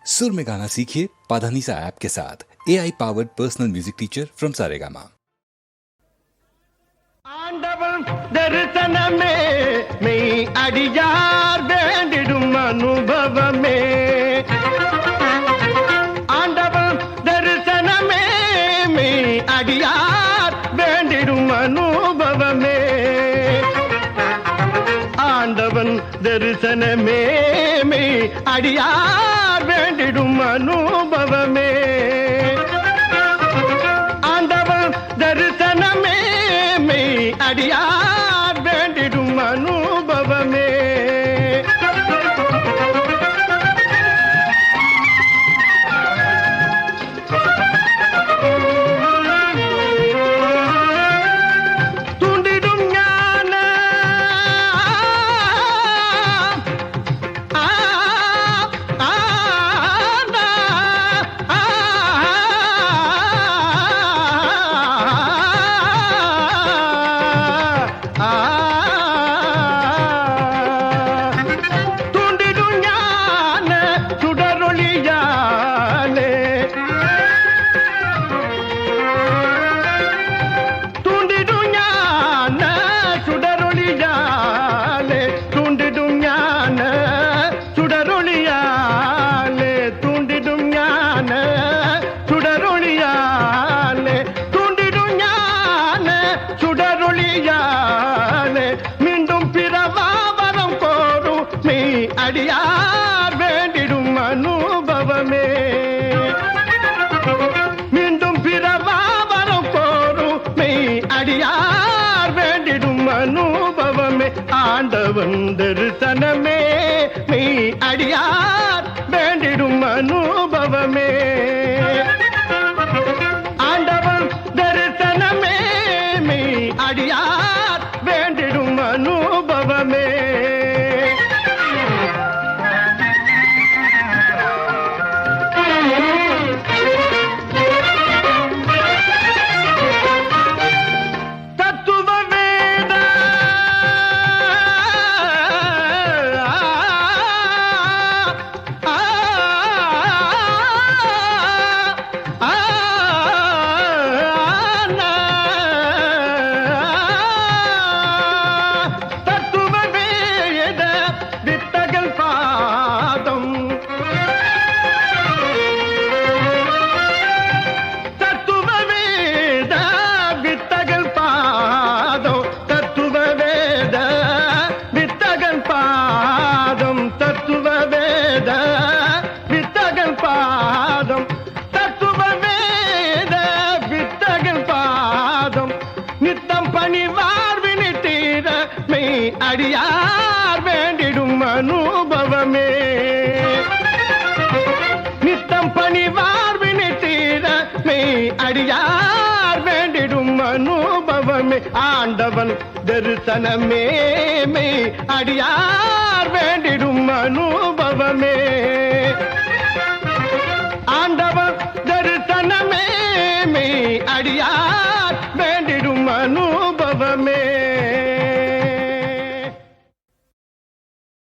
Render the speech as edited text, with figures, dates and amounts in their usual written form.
सुर में गाना सीखिए पाधानीसा ऐप के साथ AI powered personal music teacher from Saregama. ஆண்டவன் தரிசனமே மெய் அடியார் வேண்டிடும் அனுபவமே. ஆண்டவன் தரிசனமே மெய் அடியார் வேண்டிடும் அனுபவமே. ஆண்டவன் தரிசனமே மெய் அடியார் வேண்டிடும் அனுபவமே. ஆண்டவன் தரிசனமே அடியார் வேண்டிடும் அனுபவமே. தூண்டிடும் ஞான தூண்டிடும் ஞான சுடரொளியாலே. தூண்டிடும் ஞான சுடரொளியாலே. தூண்டிடும் ஞான சுடரொளியாலே. தூண்டிடும் ஞான சுடரொளியாலே. தூண்டிடும் ஞான சுடரொளியாலே. மீண்டும் பிறவாவரம் கோரும் நீ அடியார் வேண்டிடும் அனுபவமே. மீண்டும் பிறவாவரம் கோரும் நீ அடியார் வேண்டிடும் அனுபவமே. ஆண்டவன் தரிசனமே நீ அடியார் வேண்டிடும் அனுபவமே. ஆண்டவன் தரிசனமே நீ அடியார் வேண்டிடும் அனுபவமே. தத்துவ வேத தத்துவ வேத வித்தகல் பாதம். தத்துவ வேத வித்தகல் பாதம். தத்துவ வேத வித்தகல் பாதம். தத்துவ வேத வித்தகல் பாதம். தத்துவ வேத வித்தகல் பாதம். நித்தம் பணிவார் வினித்தீர மெய் அடியார் வேண்டிடும் அனுபவமே. நித்தம் பணிவார் வினித்தீர மெய் அடியார் வேண்டிடும் அனுபவமே. ஆண்டவன் தரிசனமே மெய் அடியார் வேண்டிடும் அனுபவமே.